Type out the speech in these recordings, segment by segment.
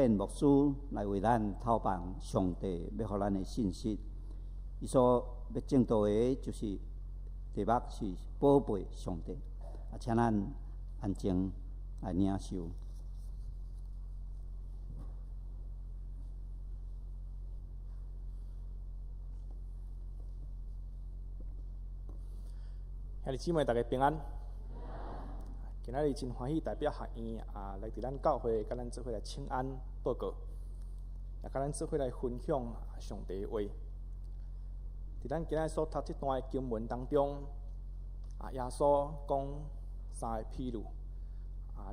牧师来为咱透放上帝要予咱的信息。伊所要正道的，就是题目是宝贝上帝。请咱安静来领受。兄弟姊妹，大家平安。今仔日真欢喜，代表学院来伫咱教会，甲咱做伙来请安报告，也甲咱做伙来分享上帝的话。伫咱今仔所读这段的经文当中，耶稣讲三个譬喻，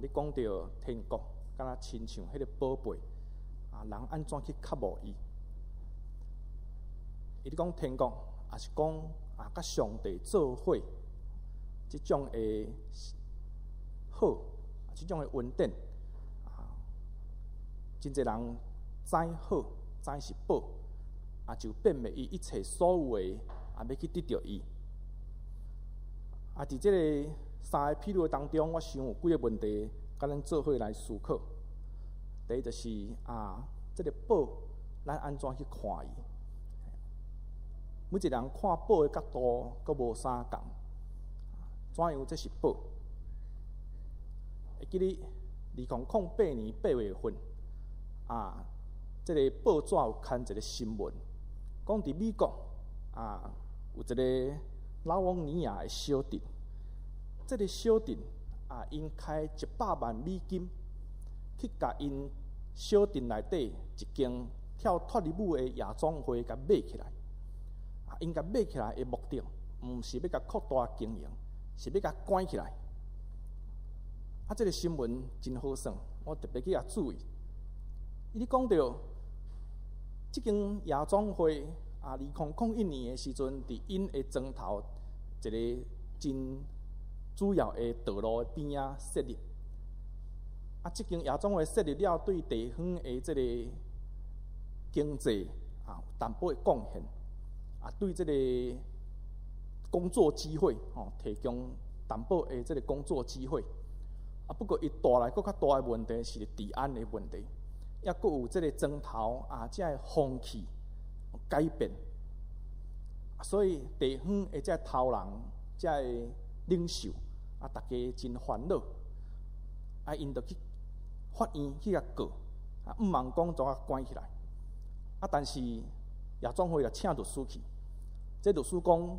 你讲到天国，敢若亲像迄个宝贝，人安怎去渴慕伊？伊咧讲天国，也是讲甲上帝做伙。这种的好，这种的稳定，真侪人知好，知是宝，就变卖伊一切所有的，要去得到伊。伫这个三个譬喻当中，我想有几个问题，甲咱做伙来思考。第一就是这个宝，咱安怎去看伊？每一个人看宝的角度，阁无相共。怎样？这是宝。会记得2008年8月份，这个报纸有刊一个新闻，讲伫美国有一个拉翁尼亚的小镇，这个小镇因开100万美金去甲因小镇内底一间跳脱离舞的夜总会甲买起来。因甲买起来的目的，毋是要甲扩大经营。是要甲关起来，这个新闻真好耍，我特别去注意。伊咧讲到，即间夜总会2001年的时阵，伫因的庄头一个真主要的道路边仔设立。即间夜总会设立了，对地方的这个经济有淡薄的贡献，对这个工作机会，提供淡薄的这个工作机会。不过伊带来更较大的问题是治安的问题，也阁有这个庄头这个风气改变，所以地方的这头人、这个领袖大家真烦恼，因着去法院去甲告，毋茫讲将关起来。但是夜总会也请律师去，这律师讲。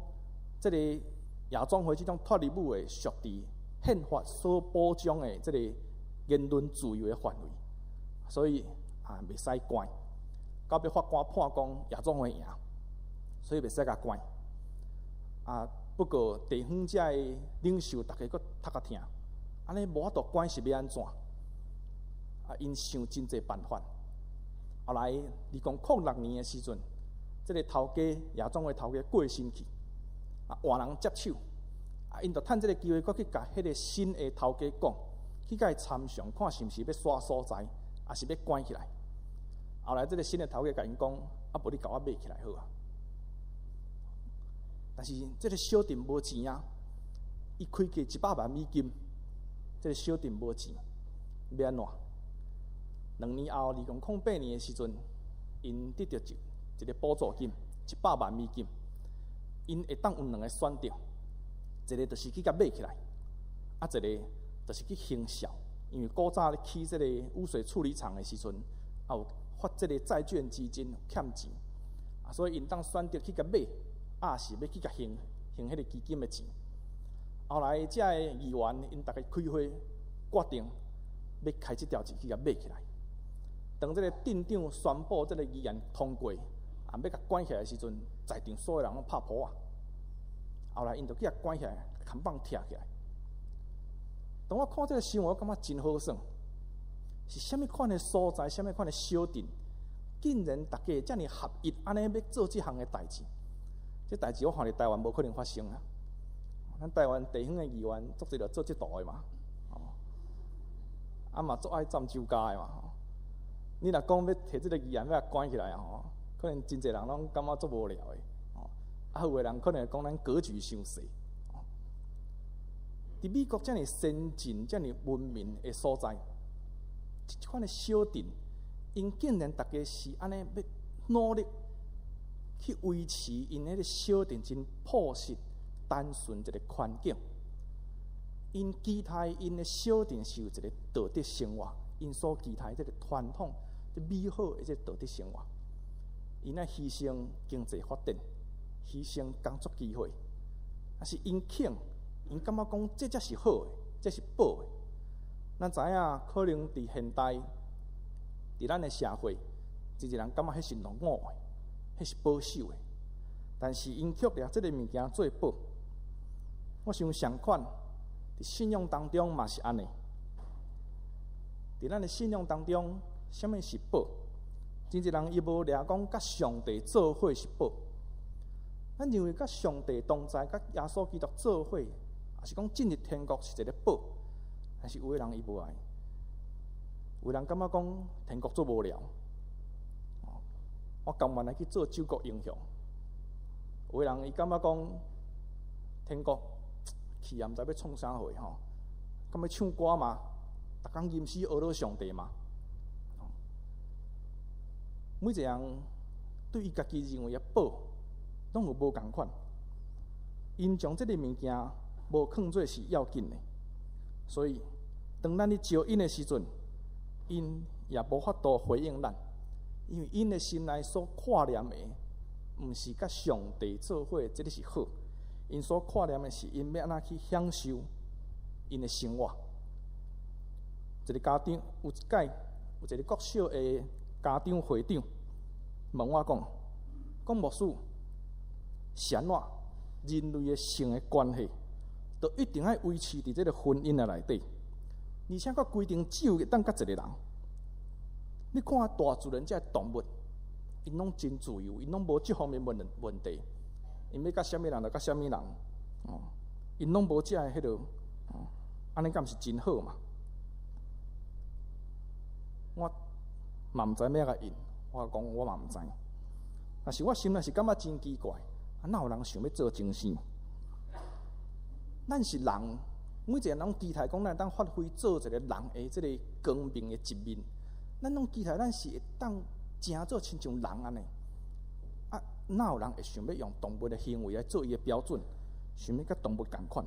这个夜总会这种脱离舞的属伫宪法所保障的这个言论自由的范围，所以袂使关。到尾法官判讲夜总会赢，所以袂使甲关。不过地方这个领袖大家阁读甲听，安尼无法度关是要安怎？因想真侪办法。后来2006年的时阵，这个头家夜总会头家过身去。换人接手，因着趁这个机会，阁去甲迄个新的头家讲，去甲伊参详，看是毋是要刷所在，还是要关起来。后来这个新的头家甲因讲，无你甲我买起来好啊。但是这个小镇无钱伊开价100万美金，这个小镇无钱，要安怎？2年后，2008年的时阵，因得到一个补助金100万美金。因会当有2个选择，一个就是去甲买起来，一个就是去行销。因为古早咧起这个污水处理厂的时阵，有发这个债券基金欠钱，所以因当选择去甲买，是要去甲行迄个基金的钱。后来这个议员因大家开会决定要开这条钱去甲买起来。当这个镇长宣布这个议案通过。要甲关起来的时阵，在场所有人拢拍扑后来因就去甲关起来，扛棒拆起来。当我看这个新闻，我感觉真好耍。是虾米款的所在，虾米款的小镇，竟然大家遮尔合一，安尼要做这项的代志。这代志我看伫台湾无可能发生啊！咱台湾地方的议员足侪着做这道的嘛，嘛足爱占州家的嘛。你若讲要摕这个议员要关起来可能真侪人拢感觉足无聊的，有的人可能讲咱格局伤小。伫美国遮尔先进、遮尔文明的所在，即款的小镇，因竟然大家是安尼要努力去维持因迄个小镇真朴实、单纯一个环境。因期待因的小镇是有一个道德生活，因所期待这个传统、这美好的这个道德生活。因爱牺牲经济发展，牺牲工作机会，但是因肯，因感觉讲这才是好的，这是宝的。咱知影，可能伫现代，伫咱的社会，一个人感觉迄是落伍的，迄是保守的。但是因却掠这个物件做宝。我想相款，伫信仰当中嘛是安尼。伫咱的信仰当中，什么是宝？真侪人伊无掠讲，甲上帝做伙是宝。咱认为甲上帝同在，甲耶稣基督做伙，也是讲进入天国是一个宝。但是有的人伊无爱，有人感觉讲天国做无聊，我甘愿来去做救国英雄。有的人伊感觉讲天国去也毋知要创啥货吼，敢要唱歌嘛，逐工吟诗学到上帝嘛。每一个人对伊家己认为的宝，拢有无共款。因将这个物件无看作是要紧的，所以当咱咧招因的时阵，因也无法度回应咱，因为因的心内所看念的，毋是甲上帝做伙，这个是好。因所看念的是因要安怎去享受因的生活。一个家长有一届，有一个国小的家长会长问我讲牧师，是安怎人类的性的关系，就一定要维持伫这个婚姻的内底，而且佫规定只有当甲一个人。你看大自然这动物，因拢真自由，因拢无这方面问题。因要甲什么人就甲什么人，因拢无这迄落，安尼敢是真好嘛？我嘛毋知要甲因，我讲我嘛毋知。但是我心内是感觉真奇怪，哪有人想要做精神？咱是人，每一个人拢期待讲咱当发挥做一个人的这个光明的一面。咱拢期待咱是会当真做亲像人安尼。哪有人会想要用动物的行为来做伊的标准，想要甲动物同款？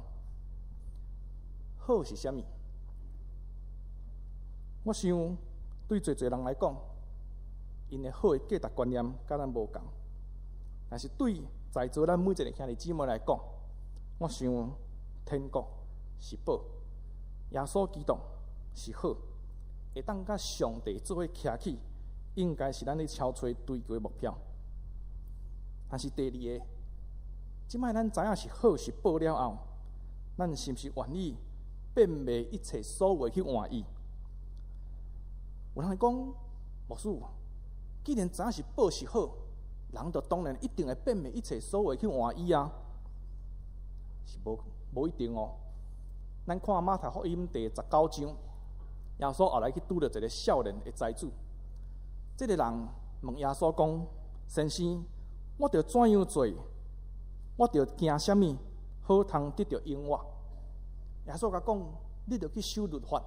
好是啥物？我想对侪人来讲，因的好的价值观念甲咱无共。但是对在座咱每一个兄弟姊妹来讲，我想天国是宝，耶稣基督是好，会当甲上帝做伙徛起，应该是咱咧超找追求的目标。但是第二个，即摆咱知影是好是宝了后，咱是毋是愿意变卖一切所有去换伊？有人讲，牧师，既然知影是宝是好，人就当然一定会变卖一切所有去换伊啊？是无一定哦。咱看马太福音第19章，耶稣后来去拄着一个少年的财主，这个人问耶稣讲：“先生，我着怎样做？我着行什么好通得到永活？”耶稣甲讲：“你着去守律法。”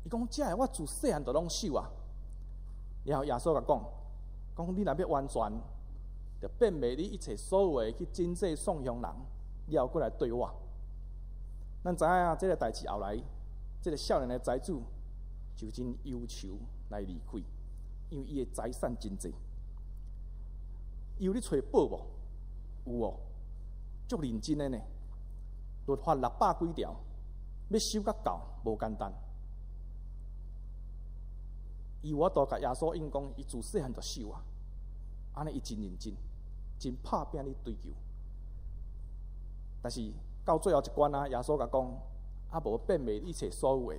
伊讲：“这个我自细汉就拢守啊。”然后耶稣甲讲：“你若要完全，着变卖你一切所有的去真济送向人，了过来对我。”咱知影这个代志后来，这个少年的财主就真忧愁来离开，因为伊的财产真济。有咧找宝无？有哦，足认真的呢。律法600几条，要守甲到无简单。伊有法度甲耶稣应讲，伊自细汉就守啊，安尼伊真认真，真拍拼咧追求。但是到最后一关啊，耶稣甲讲，无变卖一切所有的，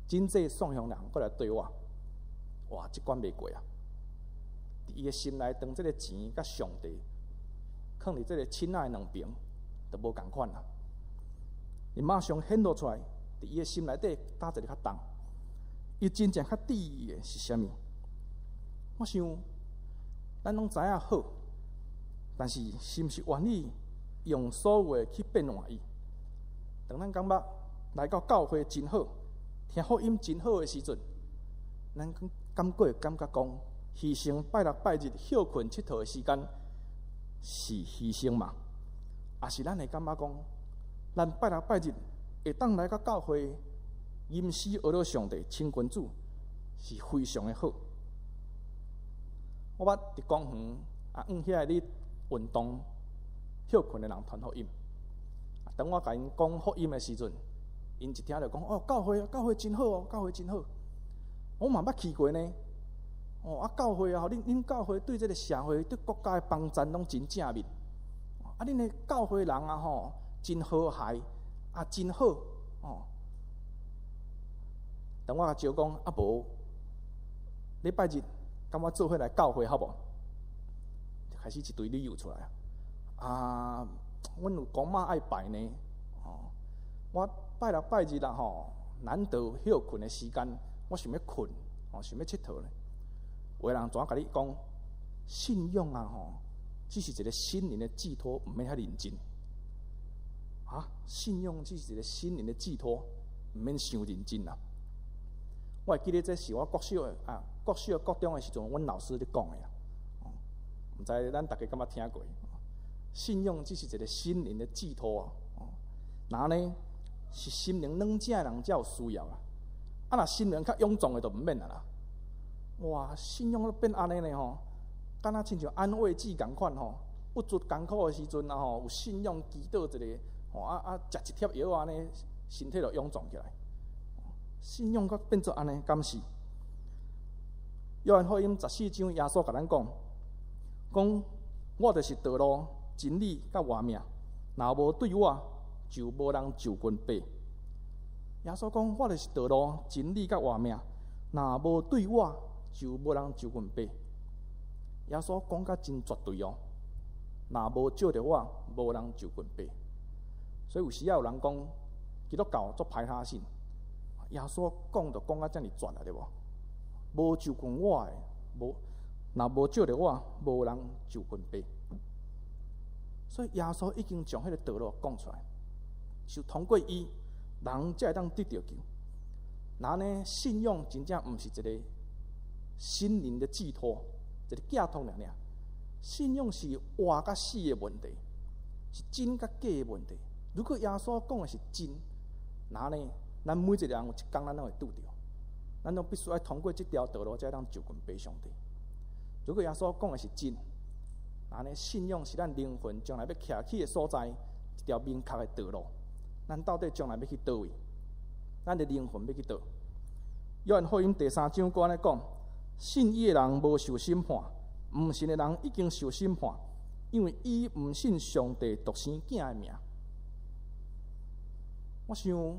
真济送向人，过来对我，哇，这关袂过啊！伫伊的心内，当这个钱甲上帝放伫这个亲爱的两边，就无共款啦。伊马上显露出来，伫伊的心内底打一个较重。伊真正较伫意的是啥物？我想，咱拢知影好，但是是毋是愿意用所有的去变换伊？当咱感觉来到教会真好，听福音真好的时阵，咱感觉讲，牺牲拜六拜日休困佚佗的时间是牺牲嘛？也是咱会感觉讲，咱拜六拜日会当来到教会，吟诗学了上帝亲君主，是非常的好。我捌伫公园遐咧运动休困的人传福音。当我甲因讲福音的时阵，因一听就讲哦，教会真好哦，教会真好。我嘛捌去过呢。教会恁教会对这个社会、对国家的帮助拢真正面。恁的教会人真和谐，真好当我招讲无礼拜日，跟我做伙来教会好无？开始一堆理由出来阮有公妈爱拜呢，我拜六拜日难得休困的时间，我想要困，想要佚佗咧。有的人怎甲你讲，信仰只是一个心灵的寄托，毋免遐认真。信仰只是一个心灵的寄托，毋免伤认真啦。我会记得这是我国小国中的时阵，阮老师咧讲的啦。毋知咱大家敢捌听过？信仰只是一个心灵的寄托那呢是心灵软正的人才有需要啦。若心灵较臃肿的就毋免啦。哇，信仰变安尼呢敢若亲像安慰剂共款不足艰苦的时阵有信仰祈祷一个食一贴药安尼，身体就臃肿起来。信仰阁变做安尼，敢是？约翰福音14章，耶稣甲咱讲，我就是道路、真理甲活命，若无对我，就无人就近爸。耶稣讲，我就是道路、真理甲活命，若无对我，就无人就近爸。耶稣讲甲真绝对若无照着我，无人就近爸。所以有时有人讲，基督教做歹他信，耶稣讲就讲甲遮尔绝啊，对无？无就近我的，若无照着我，无人就近爸。所以耶稣已经将迄个道路讲出来，就通过伊，人才会当得到救。那呢，信仰真正毋是一个心灵的寄托，一个寄托尔。信仰是活甲死的问题，是真甲假的问题。如果耶稣讲的是真，那呢，咱每一个人有一天咱都会拄着，咱都必须要通过这条道路才会当就近爸上帝。如果耶稣讲的是真，那呢，信仰是咱灵魂将来要徛起的所在，一条明确的道路。咱到底将来要去倒位？咱的灵魂要去倒？约翰福音第3章安尼讲：信伊的人无受审判，毋信的人已经受审判，因为伊毋信上帝独生囝的名。我想，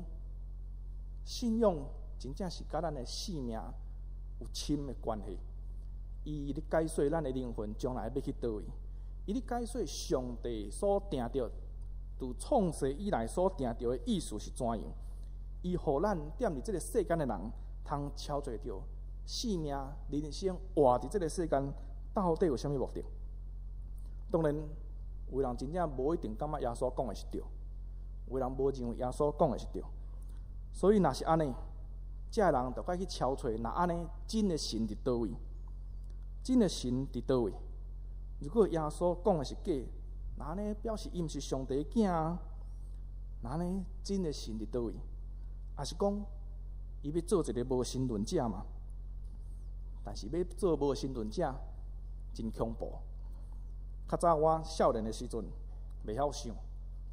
信仰真正是甲咱的性命有深的关系。伊咧解说咱的灵魂将来要去倒位，伊咧解说上帝所定着，自创世以来所定着的意思是怎样？伊互咱踮伫这个世间的人，通超越着生命、人生活伫这个世间，到底有啥物目的？当然，有人真正无一定感觉耶稣讲的是对，有人无认为耶稣讲的是对。所以若是安尼，这个人就该去超找，那安尼真的神伫倒位？真的神伫倒位？如果耶稣讲的是假，那安尼表示伊毋是上帝的囝啊？那安尼真的神伫倒位？也是讲伊要做一个无神论者嘛？但是要做无神论者，真恐怖。较早我少年的时阵，袂晓想，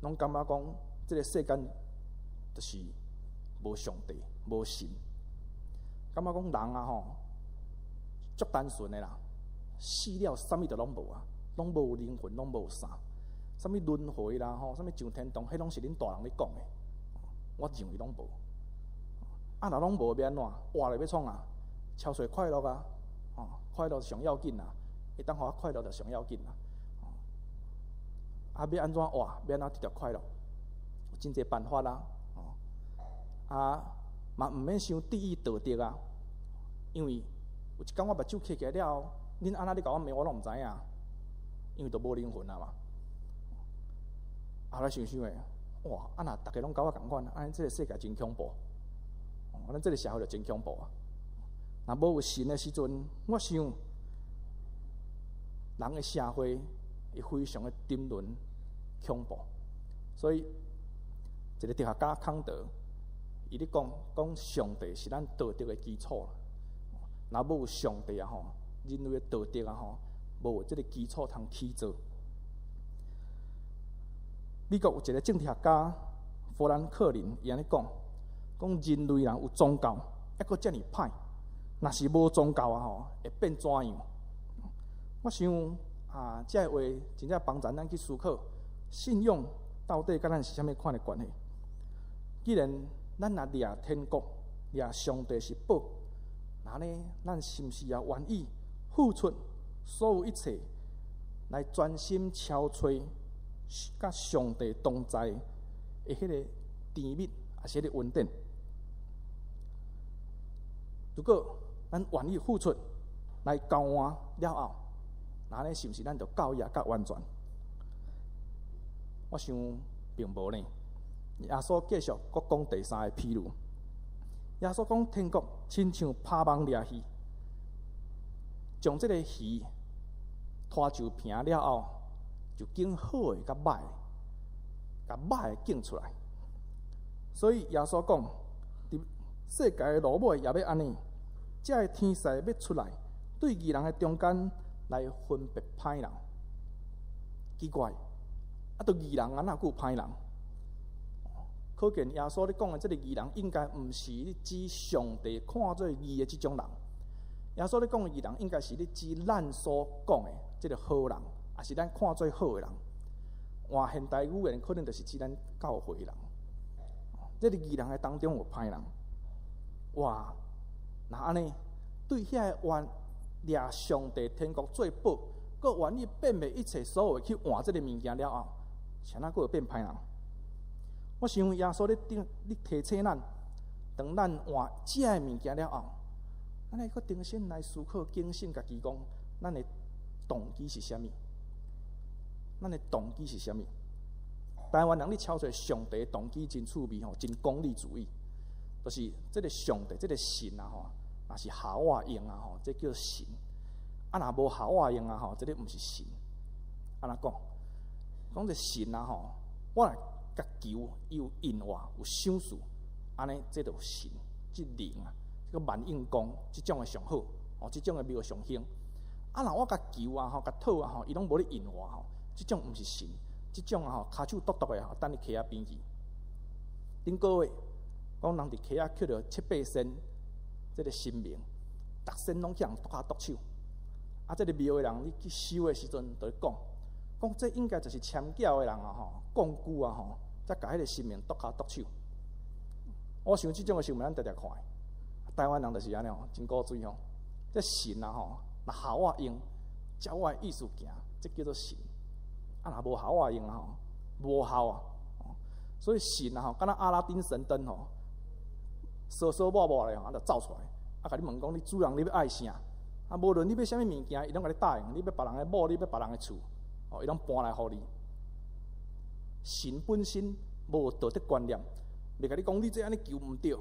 拢感觉讲这个世间就是无上帝、无神。感觉讲人足单纯的啦，死了啥物都拢无啊，拢无灵魂，拢无啥，啥物轮回啦啥物上天堂，迄拢是恁大人咧讲的。我认为拢无。若拢无要安怎？活了要创啊？超找快乐啊！快乐上要紧啊！会当互我快乐就上要紧啊！要安怎活？要安怎得到快乐？有真侪办法啦！嘛毋免想第一道德啊！因为有一天我目睭开起来了后，恁安怎咧甲我骂我拢毋知影，因为都无灵魂啊嘛。后来想想诶，哇！若大家拢甲我共款，安尼这个世界真恐怖。咱这个社会就真恐怖啊！若无有神的时阵，我想人的社会会非常的沉沦恐怖。所以，一个哲学家康德，伊咧讲上帝是咱道德的基础啦。若无有上帝啊吼，人类的道德啊吼，无有即个基础通起造。美国有一个政治学家富兰克林，伊安尼讲人类人有宗教，还阁遮尔歹，若是无宗教啊吼，会变怎样？我想这个话真正帮助咱去思考，信仰到底甲咱是啥物款的关系？既然咱若掠天国、掠上帝是宝，那呢，咱是毋是也愿意付出所有一切，来专心敲吹甲上帝同在的迄个甜蜜，也是迄个稳定？如果咱愿意付出来交换了后，那呢是毋是咱就到野甲完全？我想并无呢。耶稣继续阁讲第三个譬如，耶稣讲天国亲像拍网掠鱼，将这个鱼拖就平了后，就拣好的甲歹的，甲歹的拣出来。所以耶稣讲，伫世界的落尾也要安尼，这个天使要出来，对义人的中间来分别歹人。奇怪，对义人哪有歹人？可见耶稣咧讲的这个义人，应该毋是咧指上帝看做义的这种人。耶稣咧讲的义人，应该是咧指咱所讲的这个好人，也是咱看做好的人。换现代语言，可能就是指咱教会人。这个义人的当中有歹人，哇！那安尼，对遐个愿掠上帝天国做宝，佮愿意变卖一切所有去换这个物件了后，像哪个会变歹人？我想耶稣咧提醒咱，当咱换这个物件了后，咱会去重新来思考、警醒家己讲，咱的动机是啥物？咱的动机是啥物？台湾人咧敲出上帝的动机真趣味吼，真功利主义，就是这个上帝、这个神啊吼，若是好啊用啊吼，这叫神；若无好啊用啊吼，这个毋是神。安怎讲？讲这神啊吼，我来甲求有因话有想事，安尼这就神，即灵啊，这个万应公，即种的上好，哦，即种的庙上兴。若我甲求啊吼，甲讨啊吼，伊拢无咧因话吼，即种毋是神，即种啊吼，骹手剁剁的吼，等你溪仔边去。顶个月，讲人伫溪仔捡着7、8仙，这个神明，逐仙拢去人剁骹剁手。这个庙的人，你去收的时阵，就讲这应该就是签缴的人啊吼，讲句啊吼。才甲迄个神明剁骹剁手，我想即种的新闻咱常常看的。台湾人就是安尼吼，真古锥吼。这神啊吼，若效我用，照我的意思行，这叫做神。若无效我用啊吼，无效啊。所以神啊吼，敢若阿拉丁神灯吼，扫扫抹抹咧吼，就走出来。甲你问讲，你主人你要爱啥？无论你要啥物物件，伊拢甲你答应。你要别人的某，你要别人的厝，伊拢搬来互你。神本身无道德观念，袂甲你讲你这安尼求毋对，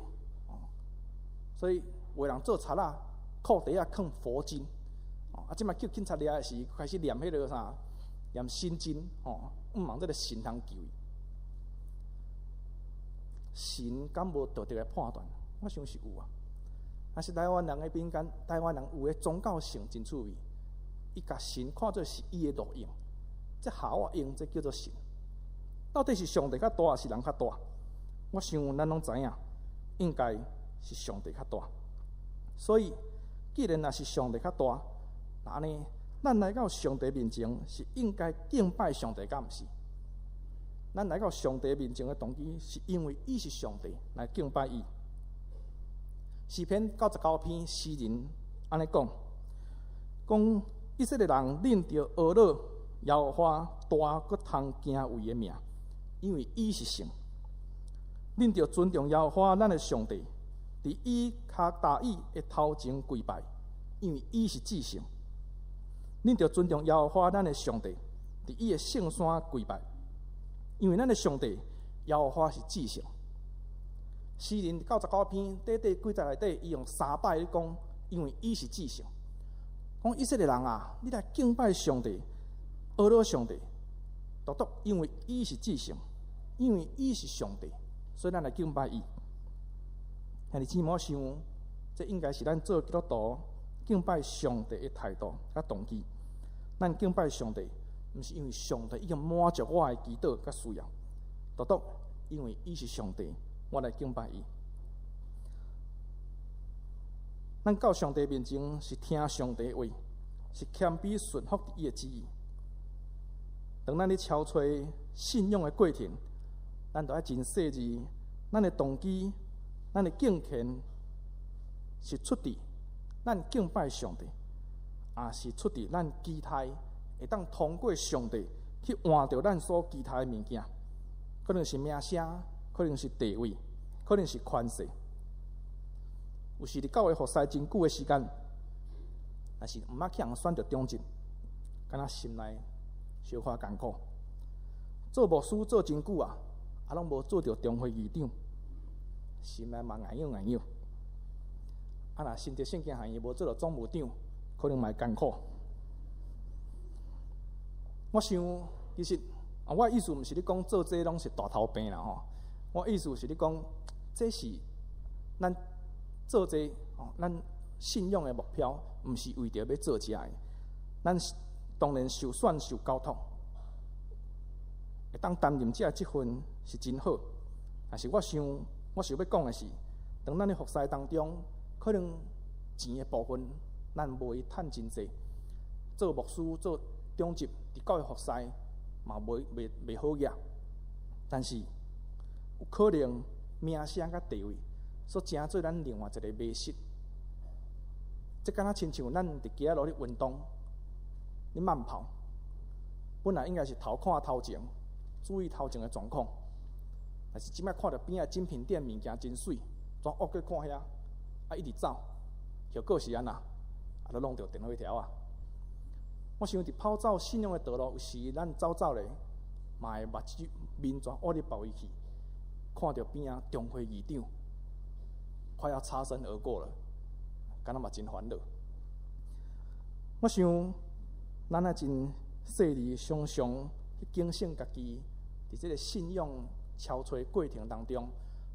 所以有人做贼仔，裤底啊放佛经，即摆叫警察掠的时，开始念迄个啥，念心经，毋茫这个神通救伊。神敢无道德的判断？我想是有啊。但是台湾人的民间，台湾人有的宗教性真趣味，伊甲神看作是伊的路用，这好啊用，这叫做神。到底是上帝较大，还是人较大？我想咱拢知影，应该是上帝较大。所以，既然若是上帝较大，那安尼，咱来到上帝面前，是应该敬拜上帝，敢毋是？咱来到上帝面前的动机，是因为伊是上帝，来敬拜伊。诗篇99篇，诗人安尼讲：以色列人恁着学乐耶和华大，佮通敬畏的名。因为伊是神，恁着尊重耶和华咱的上帝，伫伊脚大椅的头前跪拜，因为伊是至圣。恁着尊重耶和华咱的上帝，伫伊的圣山跪拜，因为咱的上帝耶和华是至圣。诗人99篇短短几节内底，伊用3摆咧讲因为伊是至圣。讲以色列人啊，你来敬拜上帝，阿罗上帝，独独因为伊是至圣，因为伊是上帝，所以咱来敬拜伊。兄弟姊妹想，这应该是咱做基督徒敬拜上帝的态度甲动机。咱敬拜上帝，毋是因为上帝已经满足我的祈祷甲需要，独独因为伊是上帝，我来敬拜伊。咱到上帝面前是听上帝的话，是谦卑顺服伊的旨意。当咱咧敲吹信仰的过程，咱就要真细致，咱的动机、咱的敬虔是出自咱敬拜上帝，也是出自咱期待会当通过上帝去换到咱所期待的物件，可能是名声，可能是地位，可能是权势。有时伫教会服侍真久的时间，但是毋捌去人选择忠贞，敢若心内小可艰苦。做牧师做真久啊，拢无做着中会议长，心内嘛硬硬。若甚至圣经行业无做着总务长，可能嘛会艰苦。我想，其实我的意思毋是咧讲做这拢是大头病啦吼。我的意思是咧讲，这是咱做这咱信仰的目标，毋是为着要做这个。咱当然受选受交托，会当担任这职分是真好。但是我想要讲的是，当咱咧服侍当中，可能钱的部分咱无去趁真济。做牧师做中职伫教会服侍嘛袂好业，但是有可能名声甲地位所成做咱另外一个迷失。这敢若亲像咱伫街仔路咧运动，咧慢跑，本来应该是头看头前，注意头前的状况，但是即摆看到边仔精品店物件真水，全恶去看遐，一直走，结果是安那，都弄着电火条啊！我想伫跑走信仰的道路，有时咱走咧，嘛会目睭面全乌咧包伊去，看到边仔中会议长快要擦身而过了，敢若嘛真烦恼。我想，咱也真细腻，常常去警醒家己，伫这个信仰敲吹过程当中，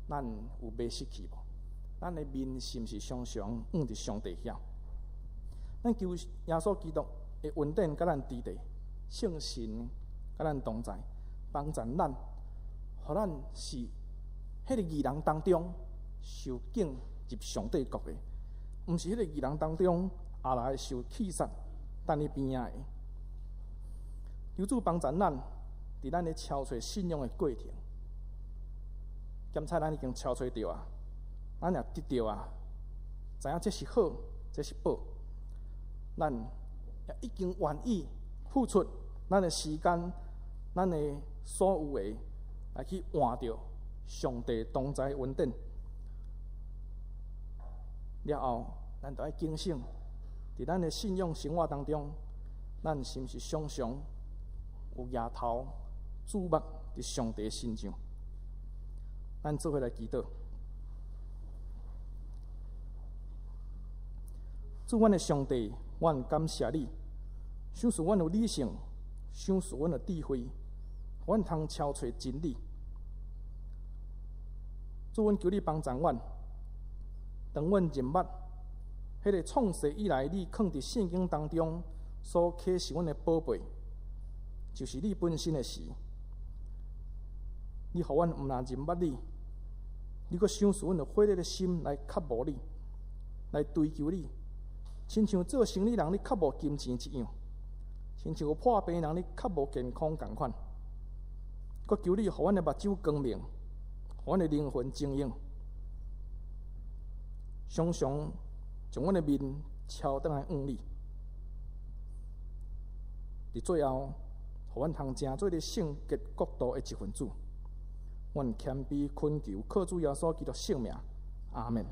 咱有迷失去无？咱的面是毋是常常往伫上帝遐？咱求耶稣基督的恩典甲咱支持，圣神甲咱同在，帮助咱，互咱是迄个义人当中受敬入上帝国的，毋是迄个义人当中后来受气杀等伫边仔的。求主帮助咱，伫咱咧敲吹信仰的过程，检查咱已经敲吹着啊，咱也得着啊，知影这是好，这是宝，咱也已经愿意付出咱的时间，咱的所有的来去换着上帝同在恩典。了后，咱就要警醒，伫咱的信仰生活当中，咱是毋是常常有抬头注目伫上帝身上？咱做伙来祈祷。主，阮的上帝，阮感谢你，赏赐阮有理性，赏赐阮有智慧，阮通敲找真理。主，阮求你帮助阮，当阮认捌迄个创世以来你藏伫圣经当中所启示阮的宝贝，就是你本身的事。你互阮毋但认捌你，你阁赏赐阮有火热的心来渴慕你，来追求你。亲像做生意人，你较无金钱一样；亲像有破病人，你较无健康共款。阁求你，互阮的目睭光明，互阮的灵魂精英，常常将阮的面朝倒来往你。伫最后，互阮通成做咧圣洁国度的一份子。阮谦卑恳求，靠主耶稣基督圣名，阿门。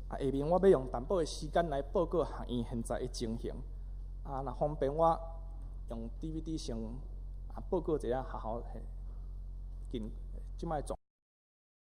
下面我要用淡薄的时间来报告学院现在的情形。若方便我用 DVD 先报告一下学校近即摆状。